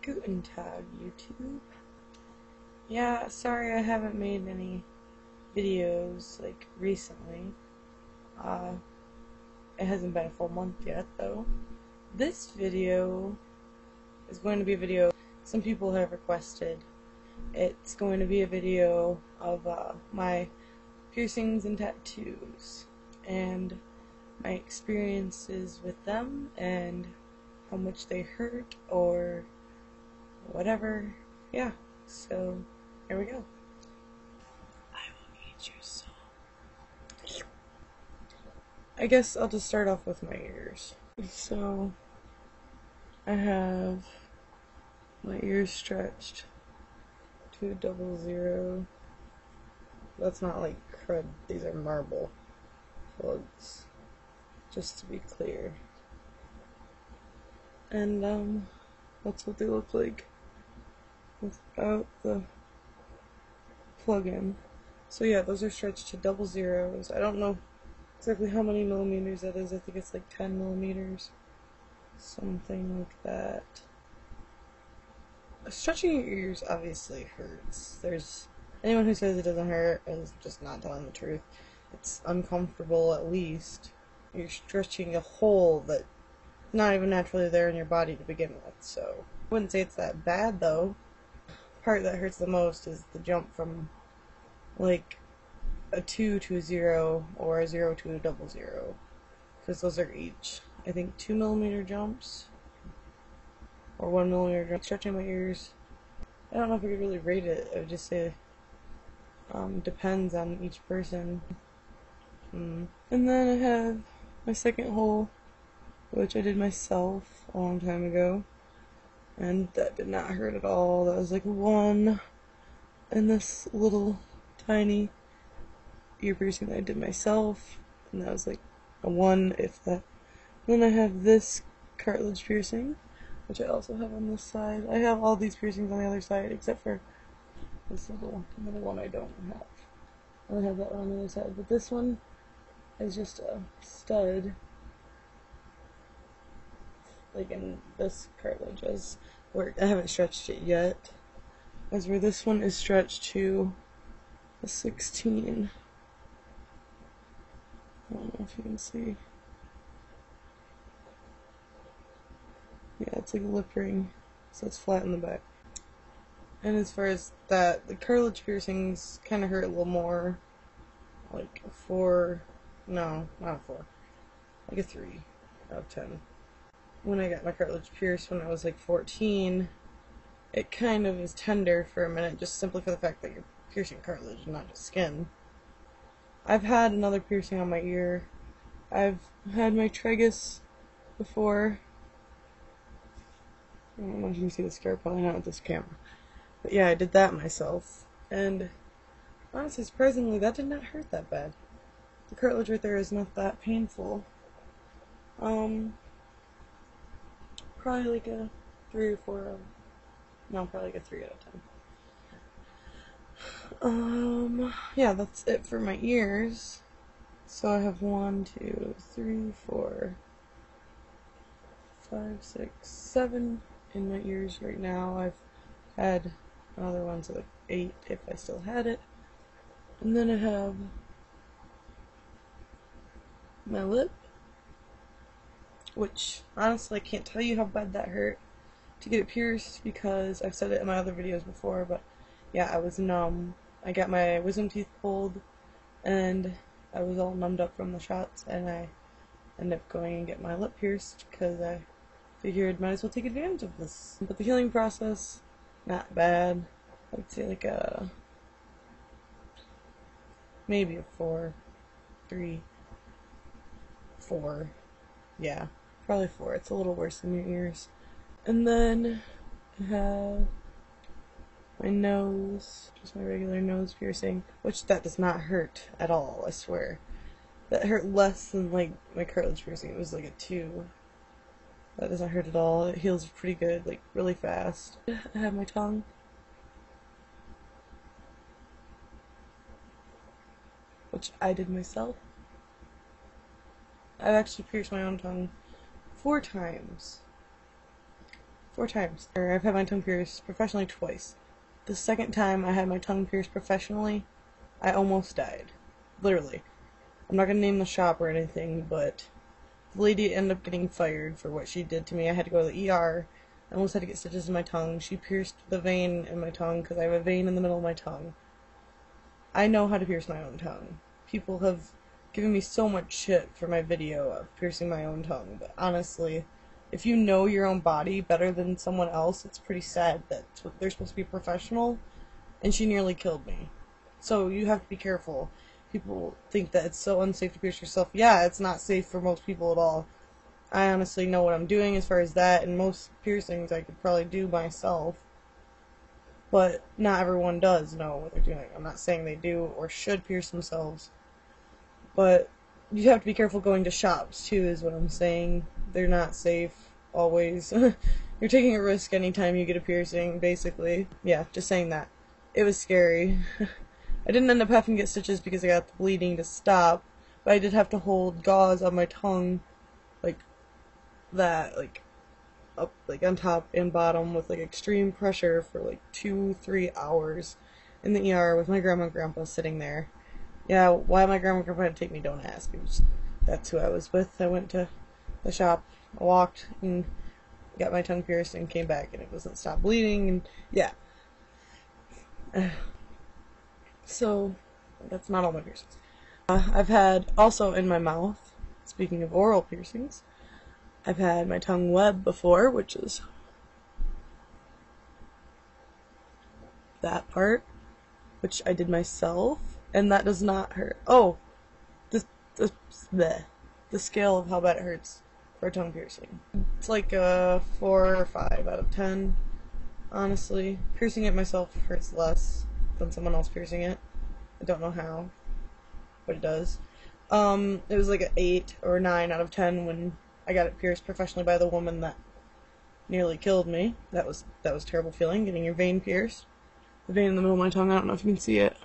Guten Tag, YouTube. Yeah, sorry I haven't made any videos, like, recently. It hasn't been a full month yet, though. This video is going to be a video some people have requested. It's going to be a video of, my piercings and tattoos, and my experiences with them, and how much they hurt, or whatever. Yeah, so here we go. I will eat your soul. I guess I'll just start off with my ears. So I have my ears stretched to a 00. That's not like crud, these are marble plugs, just to be clear. And that's what they look like without the plug-in. So yeah, those are stretched to 00s. I don't know exactly how many millimeters that is. I think it's like 10 millimeters. Something like that. Stretching your ears obviously hurts. There's anyone who says it doesn't hurt is just not telling the truth. It's uncomfortable at least. You're stretching a hole that's not even naturally there in your body to begin with, so I wouldn't say it's that bad though. The part that hurts the most is the jump from like a 2 to a 0 or a 0 to a 00, because those are each, I think, 2 millimeter jumps or 1 millimeter jump. Stretching my ears, I don't know if I could really rate it. I would just say depends on each person. And then I have my second hole, which I did myself a long time ago, and that did not hurt at all. That was like a 1, and this little tiny ear piercing that I did myself, and that was like a 1, if that. Then I have this cartilage piercing, which I also have on this side. I have all these piercings on the other side except for this little middle one I don't have. I only have that one on the other side, but this one is just a stud, like in this cartilage, as where I haven't stretched it yet, as where this one is stretched to a 16. I don't know if you can see. Yeah, it's like a lip ring, so it's flat in the back. And as far as that, the cartilage piercings kind of hurt a little more, like a 4, no, not a 4, like a 3 out of 10. When I got my cartilage pierced when I was like 14, it kind of is tender for a minute, just simply for the fact that you're piercing cartilage and not just skin. I've had another piercing on my ear. I've had my tragus before. I don't know if you can see the scar, probably not with this camera. But yeah, I did that myself. And honestly, surprisingly, that did not hurt that bad. The cartilage right there is not that painful. Probably like a 3 or 4 out. No, probably like a 3 out of 10. Yeah, that's it for my ears. So I have 1, 2, 3, 4, 5, 6, 7 in my ears right now. I've had another one's like 8 if I still had it. And then I have my lip, which honestly I can't tell you how bad that hurt to get it pierced, because I've said it in my other videos before, but yeah, I was numb. I got my wisdom teeth pulled and I was all numbed up from the shots, and I ended up going and get my lip pierced because I figured might as well take advantage of this. But the healing process, not bad. I'd say like a maybe a 4, 3, 4. Yeah, probably 4. It's a little worse than your ears. And then I have my nose, just my regular nose piercing, which that does not hurt at all, I swear. That hurt less than like my cartilage piercing. It was like a 2. That doesn't hurt at all. It heals pretty good, like really fast. I have my tongue, which I did myself. I've actually pierced my own tongue 4 times. 4 times. I've had my tongue pierced professionally twice. The second time I had my tongue pierced professionally, I almost died. Literally. I'm not gonna name the shop or anything, but the lady ended up getting fired for what she did to me. I had to go to the ER. I almost had to get stitches in my tongue. She pierced the vein in my tongue because I have a vein in the middle of my tongue. I know how to pierce my own tongue. People have given me so much shit for my video of piercing my own tongue, but honestly, if you know your own body better than someone else, it's pretty sad that they're supposed to be professional, and she nearly killed me. So you have to be careful. People think that it's so unsafe to pierce yourself. Yeah, it's not safe for most people at all. I honestly know what I'm doing as far as that, and most piercings I could probably do myself. But not everyone does know what they're doing. I'm not saying they do or should pierce themselves. But you have to be careful going to shops, too, is what I'm saying. They're not safe, always. You're taking a risk anytime you get a piercing, basically. Yeah, just saying that. It was scary. I didn't end up having to get stitches because I got the bleeding to stop, but I did have to hold gauze on my tongue, like that, like up, like on top and bottom with like extreme pressure for like 2-3 hours in the ER with my grandma and grandpa sitting there. Yeah, why my grandma and grandpa had to take me, don't ask. That's who I was with. I went to the shop, I walked and got my tongue pierced and came back and it wasn't stopped bleeding, and yeah. So that's not all my piercings. I've had also in my mouth, speaking of oral piercings, I've had my tongue web before, which is that part, which I did myself, and that does not hurt. Oh, the scale of how bad it hurts for a tongue piercing. It's like a 4 or 5 out of 10. Honestly, piercing it myself hurts less than someone else piercing it. I don't know how, but it does. It was like an 8 or 9 out of 10 when I got it pierced professionally by the woman that nearly killed me. That was a terrible feeling, getting your vein pierced. The vein in the middle of my tongue, I don't know if you can see it.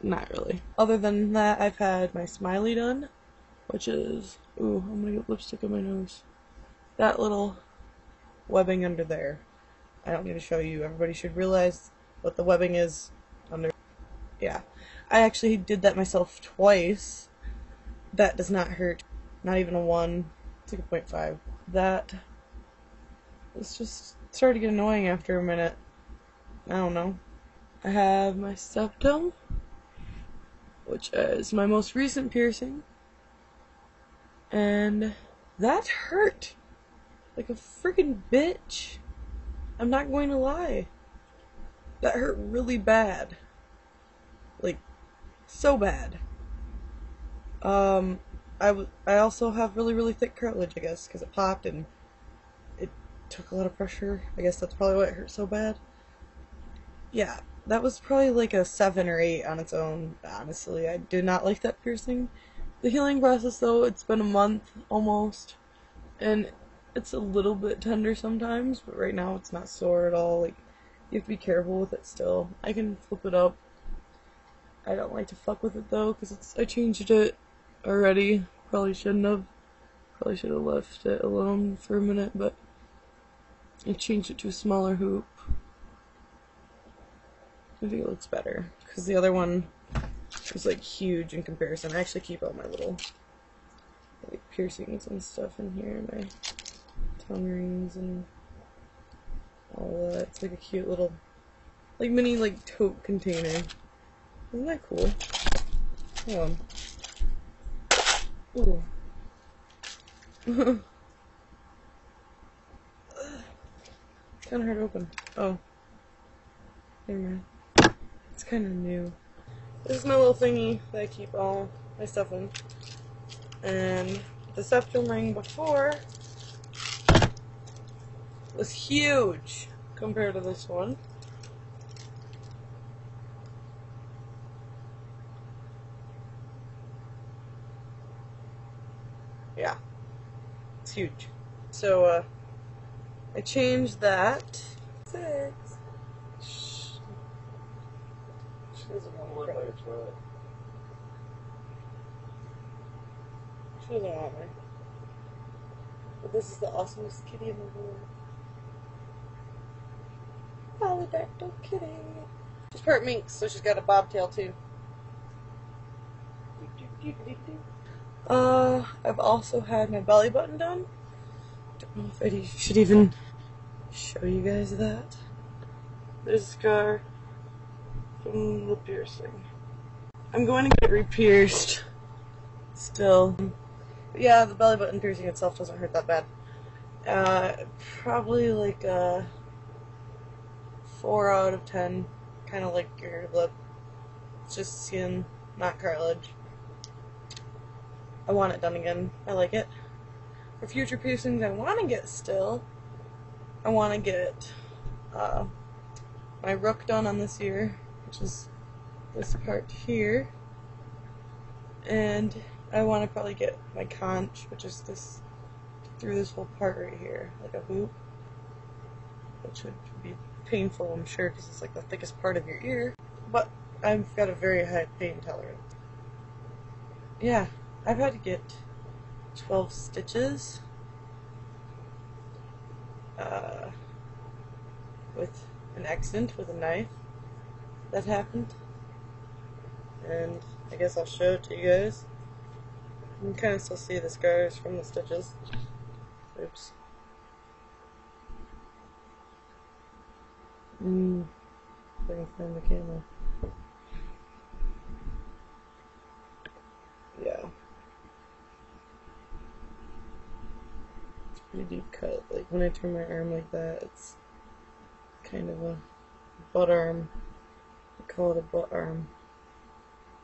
Not really. Other than that, I've had my smiley done, which is, ooh, I'm gonna get lipstick on my nose. That little webbing under there. I don't need to show you. Everybody should realize what the webbing is under. Yeah. I actually did that myself twice. That does not hurt. Not even a 1. It's like a 0.5. That was just started to get annoying after a minute. I don't know. I have my septum, which is my most recent piercing. And that hurt. Like a freaking bitch. I'm not going to lie. That hurt really bad. Like, so bad. I also have really, really thick cartilage, I guess, because it popped and it took a lot of pressure. I guess that's probably why it hurt so bad. Yeah, that was probably like a 7 or 8 on its own, honestly. I did not like that piercing. The healing process, though, it's been a month, almost, and it's a little bit tender sometimes, but right now it's not sore at all. Like, you have to be careful with it still. I can flip it up. I don't like to fuck with it though, because I changed it already. Probably shouldn't have. Probably should have left it alone for a minute, but I changed it to a smaller hoop. I think it looks better, because the other one was like huge in comparison. I actually keep all my little like piercings and stuff in here, my tongue rings and all that. It's like a cute little, like mini like tote container. Isn't that cool? Hold on. Ooh. Kinda hard to open. Oh. Never mind. It's kinda new. This is my little thingy that I keep all my stuff in. And the septum ring before was huge compared to this one. Yeah, it's huge. So, I changed that. 6. Shh. She doesn't want to look like a toilet. She doesn't want me. But this is the awesomest kitty in the world. Polydactyl kitty. She's part minx, so she's got a bobtail too. I've also had my belly button done. Don't know if I should even show you guys that. There's a scar from the piercing. I'm going to get it re-pierced still. But yeah, the belly button piercing itself doesn't hurt that bad. Probably like a 4 out of 10. Kind of like your lip. It's just skin, not cartilage. I want it done again. I like it. For future piercings I want to get still, I want to get my rook done on this ear, which is this part here. And I want to probably get my conch, which is this, through this whole part right here, like a hoop. Which would be painful, I'm sure, because it's like the thickest part of your ear. But I've got a very high pain tolerance. Yeah, I've had to get 12 stitches with an accident with a knife that happened. And I guess I'll show it to you guys. You can kind of still see the scars from the stitches. Oops. If I can find the camera. Yeah. It's a pretty deep cut. Like when I turn my arm like that, it's kind of a butt arm. I call it a butt arm.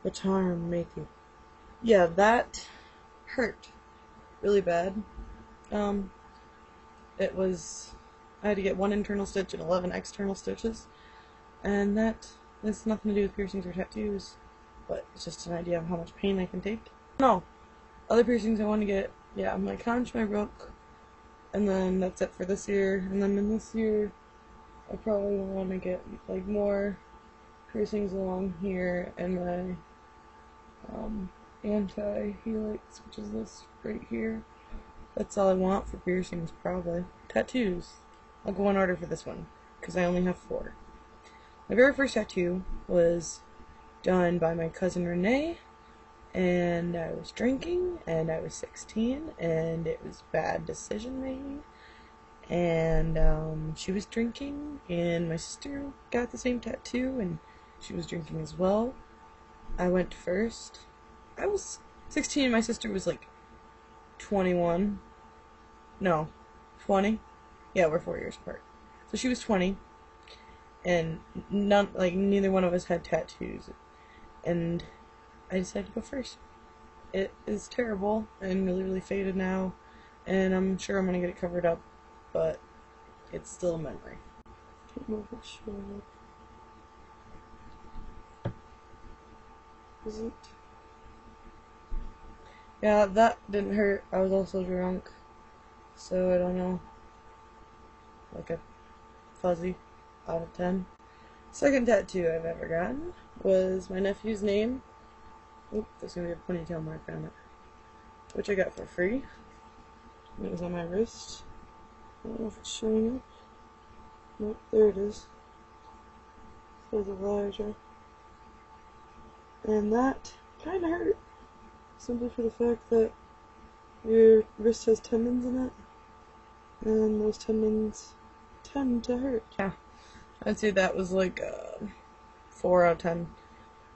Which arm make you? Yeah, that hurt really bad. It was, I had to get 1 internal stitch and 11 external stitches, and that has nothing to do with piercings or tattoos, but it's just an idea of how much pain I can take. No, other piercings I want to get, yeah, my conch, my rook, and then that's it for this year. And then in this year, I probably want to get like more piercings along here, and my anti-helix, which is this right here. That's all I want for piercings, probably. Tattoos. I'll go in order for this one, because I only have 4. My very first tattoo was done by my cousin Renee, and I was drinking, and I was 16, and it was bad decision making, and she was drinking, and my sister got the same tattoo, and she was drinking as well. I went first. I was 16, my sister was like 21. No, 20. Yeah, we're 4 years apart. So she was 20, and neither one of us had tattoos, and I decided to go first. It is terrible and really, really faded now, and I'm sure I'm gonna get it covered up, but it's still a memory. Don't know if it's showing up. Is it? Yeah, that didn't hurt. I was also drunk, so I don't know. Like a fuzzy out of 10. Second tattoo I've ever gotten was my nephew's name. Oop, there's gonna be a ponytail mark on it, which I got for free. It was on my wrist. I don't know if it's showing up. Nope, there it is. It says Elijah. And that kinda hurt, simply for the fact that your wrist has tendons in it, and those tendons tend to hurt. Yeah, I'd say that was like 4 out of 10.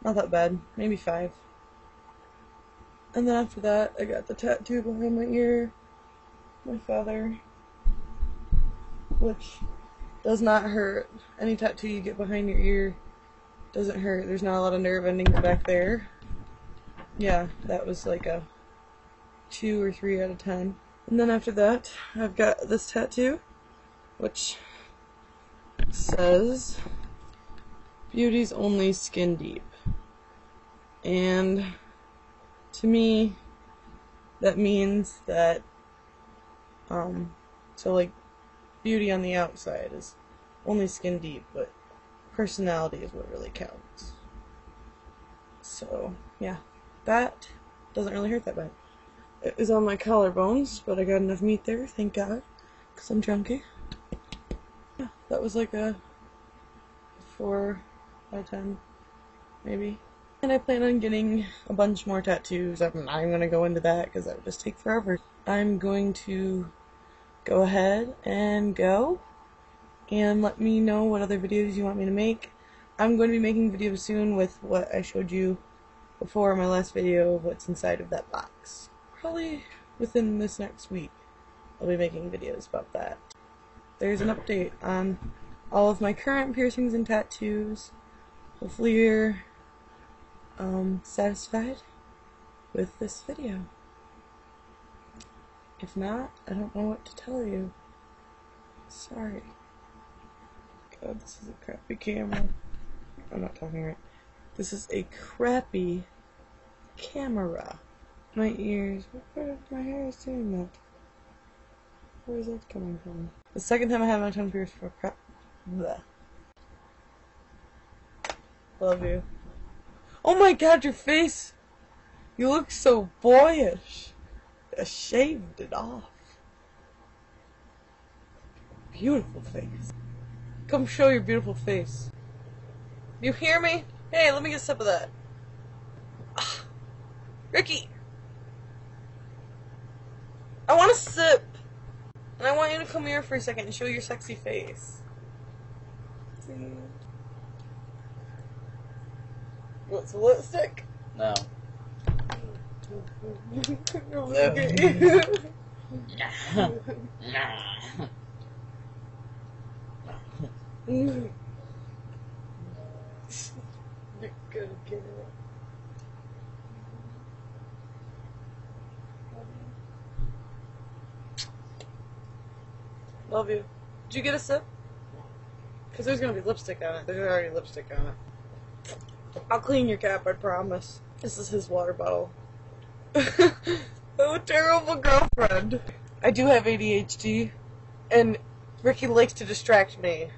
Not that bad, maybe 5. And then after that, I got the tattoo behind my ear, my father, which does not hurt. Any tattoo you get behind your ear doesn't hurt. There's not a lot of nerve endings back there. Yeah, that was like a 2 or 3 out of 10. And then after that, I've got this tattoo, which says, "Beauty's only skin deep." And to me, that means that, so like, beauty on the outside is only skin deep, but personality is what really counts. So, yeah, that doesn't really hurt that bad. It was on my collarbones, but I got enough meat there, thank God, because I'm chunky. Yeah, that was like a 4 out of 10, maybe. And I plan on getting a bunch more tattoos. I'm not even going to go into that because that would just take forever. I'm going to go ahead and go, and let me know what other videos you want me to make. I'm going to be making videos soon with what I showed you before my last video of what's inside of that box. Probably within this next week I'll be making videos about that. There's an update on all of my current piercings and tattoos. Hopefully you're satisfied with this video. If not, I don't know what to tell you. Sorry. God, this is a crappy camera. I'm not talking right. This is a crappy camera. My ears. What part of my hair is doing that? Where is that coming from? The second time I had my tongue pierced for crap. Bleh. Love you. Oh my God, your face! You look so boyish. I shaved it off. Beautiful face. Come show your beautiful face. You hear me? Hey, let me get a sip of that. Ah, Ricky! I want a sip! And I want you to come here for a second and show your sexy face. See? What's the lipstick? No. Look at you. You're gonna get it. Love you. Did you get a sip? Because there's gonna be lipstick on it. There's already lipstick on it. I'll clean your cap, I promise. This is his water bottle. Oh, terrible girlfriend. I do have ADHD, and Ricky likes to distract me.